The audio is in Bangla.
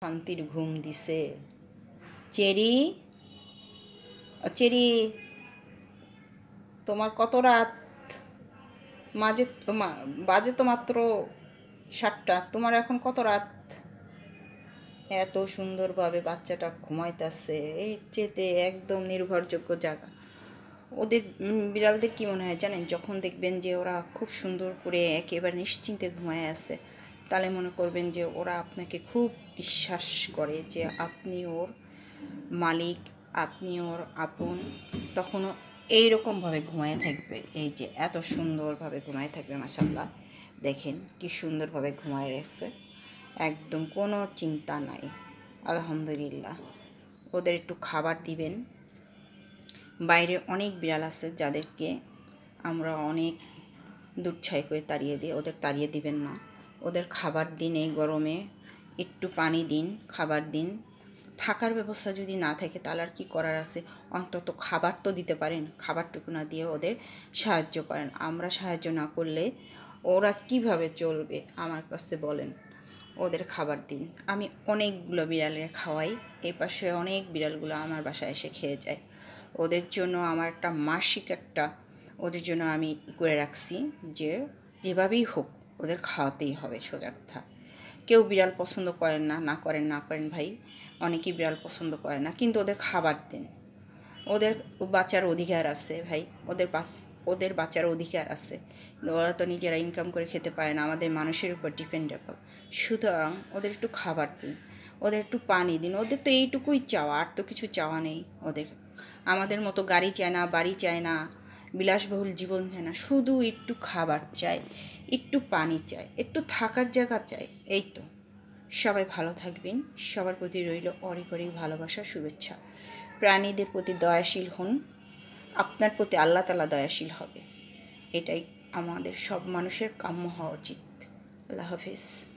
শান্তির ঘুম দিছে। চেরি, চেরি, তোমার কত রাত? মাঝে বাজে তো মাত্র 7টা, তোমার এখন কত রাত? এত সুন্দরভাবে বাচ্চাটা ঘুমাইতেছে, এই চেতে একদম নির্ভরযোগ্য জায়গা। ওদের বিড়ালদের কি মনে হয় জানেন, যখন দেখবেন যে ওরা খুব সুন্দর করে একেবারে নিশ্চিন্তে ঘুমায় আছে, তাহলে মনে করবেন যে ওরা আপনাকে খুব বিশ্বাস করে যে আপনি ওর মালিক, আপনি ওর আপন। তখনও এইরকমভাবে ঘুমায় থাকবে, এই যে এত সুন্দরভাবে ঘুমায় থাকবে। মাশাআল্লাহ, দেখেন কি সুন্দরভাবে ঘুমায় রয়েছে, একদম কোনো চিন্তা নাই। আলহামদুলিল্লাহ। ওদের একটু খাবার দিবেন। বাইরে অনেক বিড়াল আছে যাদেরকে আমরা অনেক দুধছাই করে তাড়িয়ে দিই, ওদের তাড়িয়ে দিবেন না। ওদের খাবার দিন, এই গরমে একটু পানি দিন, খাবার দিন। থাকার ব্যবস্থা যদি না থাকে তাহলে আর কী করার আছে, অন্তত খাবার তো দিতে পারেন। খাবারটুকু না দিয়ে ওদের সাহায্য করেন। আমরা সাহায্য না করলে ওরা কিভাবে চলবে আমার কাছে বলেন। ওদের খাবার দিন। আমি অনেকগুলো বিড়ালের খাওয়াই, এই পাশে অনেক বিড়ালগুলো আমার বাসায় এসে খেয়ে যায়। ওদের জন্য আমার একটা মাসিক ওদের জন্য আমি করে রাখছি যে যেভাবেই হোক ওদের খাওয়াতেই হবে, সোজা কথা। কেউ বিড়াল পছন্দ করেন না, না করেন ভাই, অনেকেই বিড়াল পছন্দ করে না, কিন্তু ওদের খাবার দেন। ওদের বাঁচার অধিকার আছে ভাই, ওদের বাঁচার অধিকার আছে। ওরা তো নিজেরা ইনকাম করে খেতে পারে না, আমাদের মানুষের উপর ডিপেন্ডেবল। সুতরাং ওদের একটু খাবার দিন, ওদের একটু পানি দিন। ওদের তো এইটুকুই চাওয়া, আর তো কিছু চাওয়া নেই ওদের। আমাদের মতো গাড়ি চায় না, বাড়ি চায় না, বিলাসবহুল জীবন চায় না, শুধু একটু খাবার চায়, একটু পানি চায়, একটু থাকার জায়গা চায়। এই তো। সবাই ভালো থাকবেন। সবার প্রতি রইল অনেক অনেক ভালোবাসা, শুভেচ্ছা। প্রাণীদের প্রতি দয়াশীল হন, আপনার প্রতি আল্লাহ তাআলা দয়াশীল হবে। এটাই আমাদের সব মানুষের কাম্য হওয়া উচিত। আল্লাহ হাফিজ।